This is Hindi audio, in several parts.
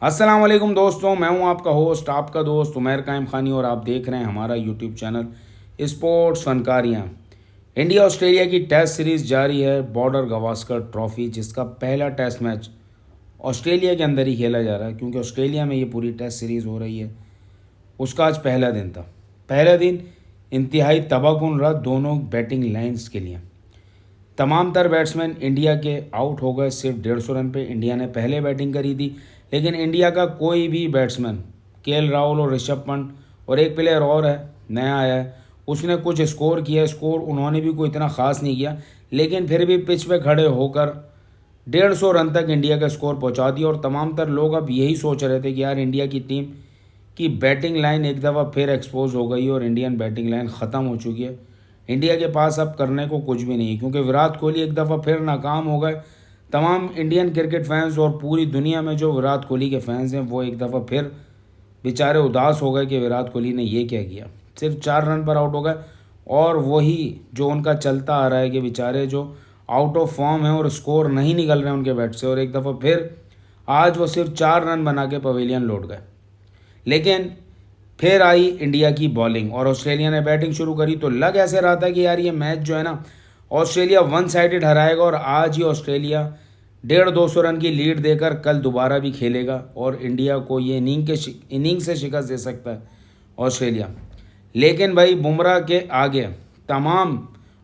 अस्सलाम वालेकुम दोस्तों, मैं हूं आपका होस्ट, आपका दोस्त उमैर कायम खानी और आप देख रहे हैं हमारा यूट्यूब चैनल स्पोर्ट्स फनकारियाँ। इंडिया ऑस्ट्रेलिया की टेस्ट सीरीज़ जारी है, बॉर्डर गवास्कर ट्रॉफी, जिसका पहला टेस्ट मैच ऑस्ट्रेलिया के अंदर ही खेला जा रहा है क्योंकि ऑस्ट्रेलिया में ये पूरी टेस्ट सीरीज़ हो रही है। उसका आज पहला दिन था। पहला दिन इंतहाई तबाहकुन रहा दोनों बैटिंग लाइन्स के लिए। तमाम तर बैट्समैन इंडिया के आउट हो गए सिर्फ 150 रन पे। इंडिया ने पहले बैटिंग करी थी, लेकिन इंडिया का कोई भी बैट्समैन, केएल राहुल और ऋषभ पंत और एक प्लेयर और है, नया आया है, उसने कुछ स्कोर किया। स्कोर उन्होंने भी कोई इतना ख़ास नहीं किया, लेकिन फिर भी पिच पे खड़े होकर 150 रन तक इंडिया का स्कोर पहुंचा दिया। और तमाम तर लोग अब यही सोच रहे थे कि यार इंडिया की टीम की बैटिंग लाइन एक दफ़ा फिर एक्सपोज हो गई और इंडियन बैटिंग लाइन ख़त्म हो चुकी है। इंडिया के पास अब करने को कुछ भी नहीं है क्योंकि विराट कोहली एक दफ़ा फिर नाकाम हो गए। तमाम इंडियन क्रिकेट फैंस और पूरी दुनिया में जो विराट कोहली के फैंस हैं वो एक दफ़ा फिर बेचारे उदास हो गए कि विराट कोहली ने ये क्या किया। सिर्फ 4 रन पर आउट हो गए और वही जो उनका चलता आ रहा है कि बेचारे जो आउट ऑफ फॉर्म है और स्कोर नहीं निकल रहे हैं उनके बैट से, और एक दफ़ा फिर आज वो सिर्फ 4 रन बना के पवेलियन लौट गए। लेकिन फिर आई इंडिया की बॉलिंग और ऑस्ट्रेलिया ने बैटिंग शुरू करी, तो लग ऐसे रहा था कि यार ये मैच जो है ना ऑस्ट्रेलिया वन साइडेड हराएगा और आज ही ऑस्ट्रेलिया 150-200 रन की लीड देकर कल दोबारा भी खेलेगा और इंडिया को ये इनिंग से शिकस्त दे सकता है ऑस्ट्रेलिया। लेकिन भाई बुमराह के आगे तमाम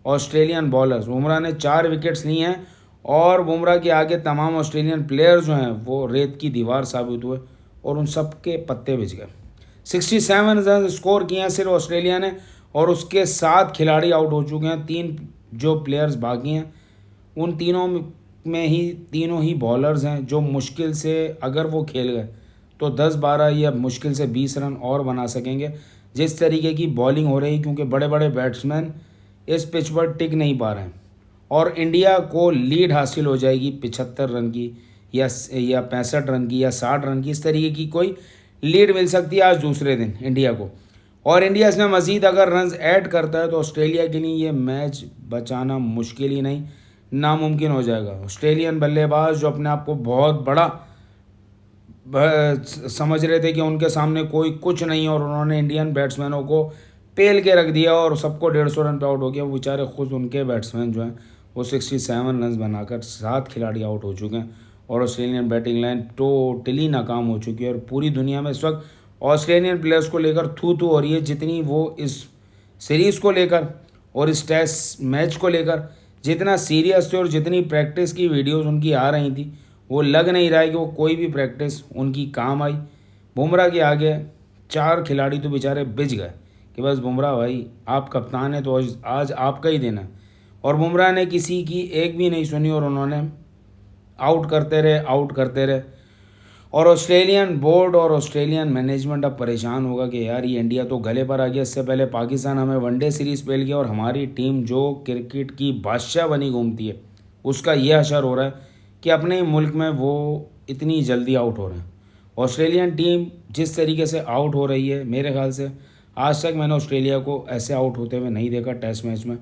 ऑस्ट्रेलियन बॉलर्स, बुमराह ने 4 विकेट्स ली हैं और बुमराह के आगे तमाम ऑस्ट्रेलियन प्लेयर्स जो हैं वो रेत की दीवार साबित हुए और उन सब के पत्ते बिछ गए। 67 रन स्कोर किए हैं सिर्फ ऑस्ट्रेलिया ने और उसके 7 खिलाड़ी आउट हो चुके हैं। 3 जो प्लेयर्स बाकी हैं उन तीनों ही बॉलर्स हैं जो मुश्किल से, अगर वो खेल गए तो 10-12 या मुश्किल से 20 रन और बना सकेंगे जिस तरीके की बॉलिंग हो रही, क्योंकि बड़े बड़े बैट्समैन इस पिच पर टिक नहीं पा रहे हैं। और इंडिया को लीड हासिल हो जाएगी 75 रन की या 65 रन की या 60 रन की, इस तरीके की कोई लीड मिल सकती है आज दूसरे दिन इंडिया को। और इंडिया इसमें मज़ीद अगर रन्स ऐड करता है तो ऑस्ट्रेलिया के लिए ये मैच बचाना मुश्किल ही नहीं, नामुमकिन हो जाएगा। ऑस्ट्रेलियन बल्लेबाज जो अपने आप को बहुत बड़ा समझ रहे थे कि उनके सामने कोई कुछ नहीं, और उन्होंने इंडियन बैट्समैनों को पेल के रख दिया और सबको 150 रन पे आउट हो गया। वो बेचारे खुद उनके बैट्समैन जो हैं वो 67 रन बनाकर 7 खिलाड़ी आउट हो चुके हैं और ऑस्ट्रेलियन बैटिंग लाइन टोटली नाकाम हो चुकी है। और पूरी दुनिया में इस वक्त ऑस्ट्रेलियन प्लेयर्स को लेकर थू थू हो रही है, जितनी वो इस सीरीज़ को लेकर और इस टेस्ट मैच को लेकर जितना सीरियस थे और जितनी प्रैक्टिस की वीडियोस उनकी आ रही थी, वो लग नहीं रहा है कि वो कोई भी प्रैक्टिस उनकी काम आई। बुमराह के आगे 4 खिलाड़ी तो बेचारे बिछ गए कि बस बुमराह भाई आप कप्तान हैं तो आज आपका ही दिन है। और बुमराह ने किसी की एक भी नहीं सुनी और उन्होंने आउट करते रहे। और ऑस्ट्रेलियन बोर्ड और ऑस्ट्रेलियन मैनेजमेंट अब परेशान होगा कि यार ये इंडिया तो गले पर आ गया। इससे पहले पाकिस्तान हमें वनडे सीरीज़ पेल गया और हमारी टीम जो क्रिकेट की बादशाह बनी घूमती है उसका ये असर हो रहा है कि अपने ही मुल्क में वो इतनी जल्दी आउट हो रहे हैं। ऑस्ट्रेलियन टीम जिस तरीके से आउट हो रही है, मेरे ख्याल से आज तक मैंने ऑस्ट्रेलिया को ऐसे आउट होते हुए नहीं देखा टेस्ट मैच में।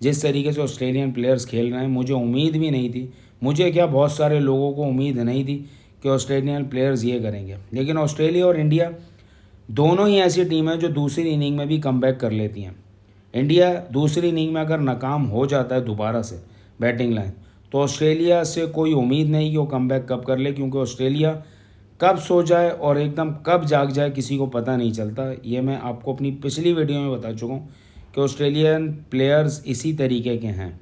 जिस तरीके से ऑस्ट्रेलियन प्लेयर्स खेल रहे हैं, मुझे उम्मीद भी नहीं थी, मुझे क्या बहुत सारे लोगों को उम्मीद नहीं थी कि ऑस्ट्रेलियन प्लेयर्स ये करेंगे। लेकिन ऑस्ट्रेलिया और इंडिया दोनों ही ऐसी टीम है जो दूसरी इनिंग में भी कमबैक कर लेती हैं। इंडिया दूसरी इनिंग में अगर नाकाम हो जाता है दोबारा से बैटिंग लाइन, तो ऑस्ट्रेलिया से कोई उम्मीद नहीं कि वो कमबैक कब कर ले, क्योंकि ऑस्ट्रेलिया कब सो जाए और एकदम कब जाग जाए किसी को पता नहीं चलता। ये मैं आपको अपनी पिछली वीडियो में बता चुका हूँ कि ऑस्ट्रेलियन प्लेयर्स इसी तरीके के हैं।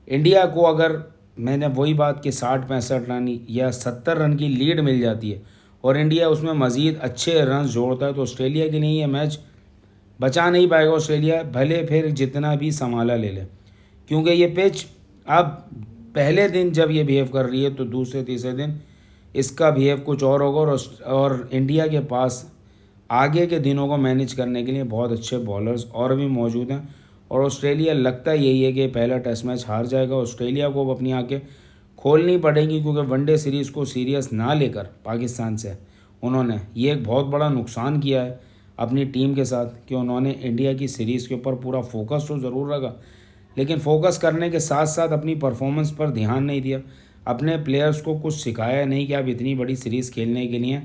इंडिया को अगर मैंने वही बात कि 60-65 रन या 70 रन की लीड मिल जाती है और इंडिया उसमें मज़ीद अच्छे रन जोड़ता है, तो ऑस्ट्रेलिया के लिए ये मैच बचा नहीं पाएगा ऑस्ट्रेलिया, भले फिर जितना भी संभाला ले ले। क्योंकि ये पिच अब पहले दिन जब ये बिहेव कर रही है तो दूसरे तीसरे दिन इसका बिहेव कुछ और होगा। और इंडिया के पास आगे के दिनों को मैनेज करने के लिए बहुत अच्छे बॉलर्स और भी मौजूद हैं। और ऑस्ट्रेलिया लगता यही है कि पहला टेस्ट मैच हार जाएगा। ऑस्ट्रेलिया को अब अपनी आंखें खोलनी पड़ेंगी क्योंकि वनडे सीरीज़ को सीरियस ना लेकर पाकिस्तान से उन्होंने ये एक बहुत बड़ा नुकसान किया है अपनी टीम के साथ कि उन्होंने इंडिया की सीरीज़ के ऊपर पूरा फोकस तो ज़रूर रखा, लेकिन फोकस करने के साथ साथ अपनी परफॉर्मेंस पर ध्यान नहीं दिया। अपने प्लेयर्स को कुछ सिखाया नहीं कि आप इतनी बड़ी सीरीज़ खेलने के लिए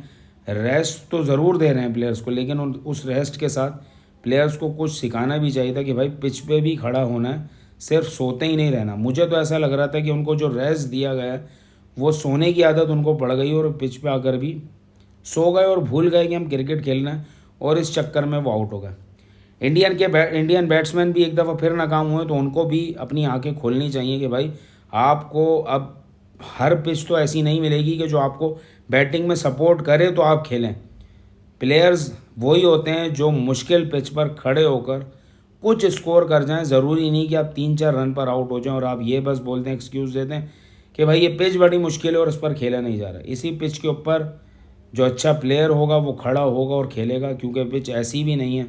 रेस्ट तो ज़रूर दे रहे हैं प्लेयर्स को, लेकिन उस रेस्ट के साथ प्लेयर्स को कुछ सिखाना भी चाहिए था कि भाई पिच पे भी खड़ा होना है, सिर्फ सोते ही नहीं रहना। मुझे तो ऐसा लग रहा था कि उनको जो रेस्ट दिया गया है वो सोने की आदत उनको पड़ गई और पिच पे आकर भी सो गए और भूल गए कि हम क्रिकेट खेलना है, और इस चक्कर में वो आउट हो गए। इंडियन बैट्समैन भी एक दफ़ा फिर नाकाम हुए, तो उनको भी अपनी आंखें खोलनी चाहिए कि भाई आपको अब हर पिच तो ऐसी नहीं मिलेगी कि जो आपको बैटिंग में सपोर्ट करे तो आप खेलें। प्लेयर्स वही होते हैं जो मुश्किल पिच पर खड़े होकर कुछ स्कोर कर जाएं। ज़रूरी नहीं कि आप 3-4 रन पर आउट हो जाएं और आप ये बस बोलते हैं, एक्सक्यूज़ देते हैं कि भाई ये पिच बड़ी मुश्किल है और इस पर खेला नहीं जा रहा। इसी पिच के ऊपर जो अच्छा प्लेयर होगा वो खड़ा होगा और खेलेगा, क्योंकि पिच ऐसी भी नहीं है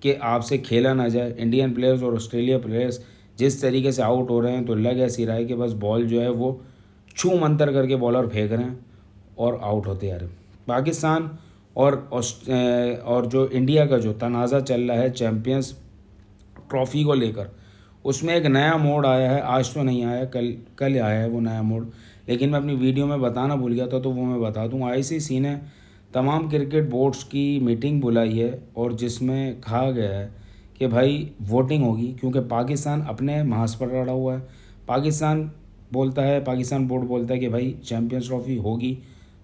कि आपसे खेला ना जाए। इंडियन प्लेयर्स और ऑस्ट्रेलिया प्लेयर्स जिस तरीके से आउट हो रहे हैं तो लग ऐसी रहा है कि बस बॉल जो है वो छू मंतर करके बॉलर फेंक रहे हैं और आउट होते आ रहे हैं। पाकिस्तान और जो इंडिया का जो तनाज़ा चल रहा है चैम्पियंस ट्रॉफ़ी को लेकर, उसमें एक नया मोड़ आया है। आज तो नहीं आया, कल आया है वो नया मोड़, लेकिन मैं अपनी वीडियो में बताना भूल गया था, तो वो मैं बता दूँ। आईसीसी ने तमाम क्रिकेट बोर्ड्स की मीटिंग बुलाई है और जिसमें कहा गया है कि भाई वोटिंग होगी, क्योंकि पाकिस्तान अपने महाज पर अड़ा हुआ है। पाकिस्तान बोर्ड बोलता है कि भाई चैम्पियंस ट्रॉफ़ी होगी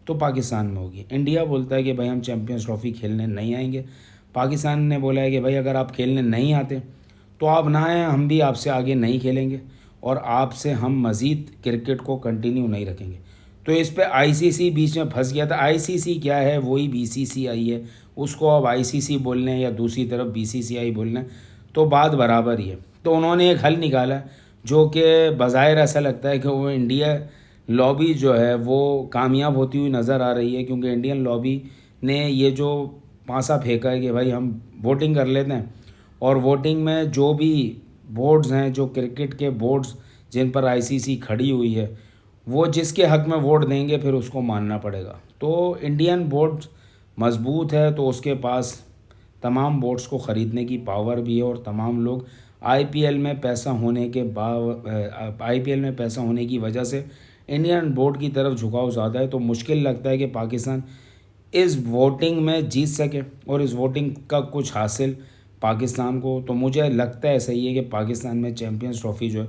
तो पाकिस्तान में होगी। इंडिया बोलता है कि भाई हम चैम्पियंस ट्रॉफ़ी खेलने नहीं आएंगे। पाकिस्तान ने बोला है कि भाई अगर आप खेलने नहीं आते तो आप ना आएँ, हम भी आपसे आगे नहीं खेलेंगे और आपसे हम मज़ीद क्रिकेट को कंटिन्यू नहीं रखेंगे। तो इस पे आईसीसी बीच में फंस गया था। आईसीसी क्या है, वही बीसीसीआई है। उसको अब आईसीसी बोल लें या दूसरी तरफ बीसीसीआई बोल लें तो बात बराबर ही है। तो उन्होंने एक हल निकाला जो कि बज़ाहिर ऐसा लगता है कि वो इंडिया लॉबी जो है वो कामयाब होती हुई नज़र आ रही है, क्योंकि इंडियन लॉबी ने ये जो पासा फेंका है कि भाई हम वोटिंग कर लेते हैं, और वोटिंग में जो भी बोर्ड्स हैं, जो क्रिकेट के बोर्ड्स जिन पर आईसीसी खड़ी हुई है, वो जिसके हक में वोट देंगे फिर उसको मानना पड़ेगा। तो इंडियन बोर्ड मजबूत है, तो उसके पास तमाम बोर्ड्स को ख़रीदने की पावर भी है, और तमाम लोग आईपीएल में पैसा होने की वजह से इंडियन बोर्ड की तरफ झुकाव ज़्यादा है। तो मुश्किल लगता है कि पाकिस्तान इस वोटिंग में जीत सके और इस वोटिंग का कुछ हासिल पाकिस्तान को। तो मुझे लगता है सही है कि पाकिस्तान में चैम्पियंस ट्रॉफ़ी जो है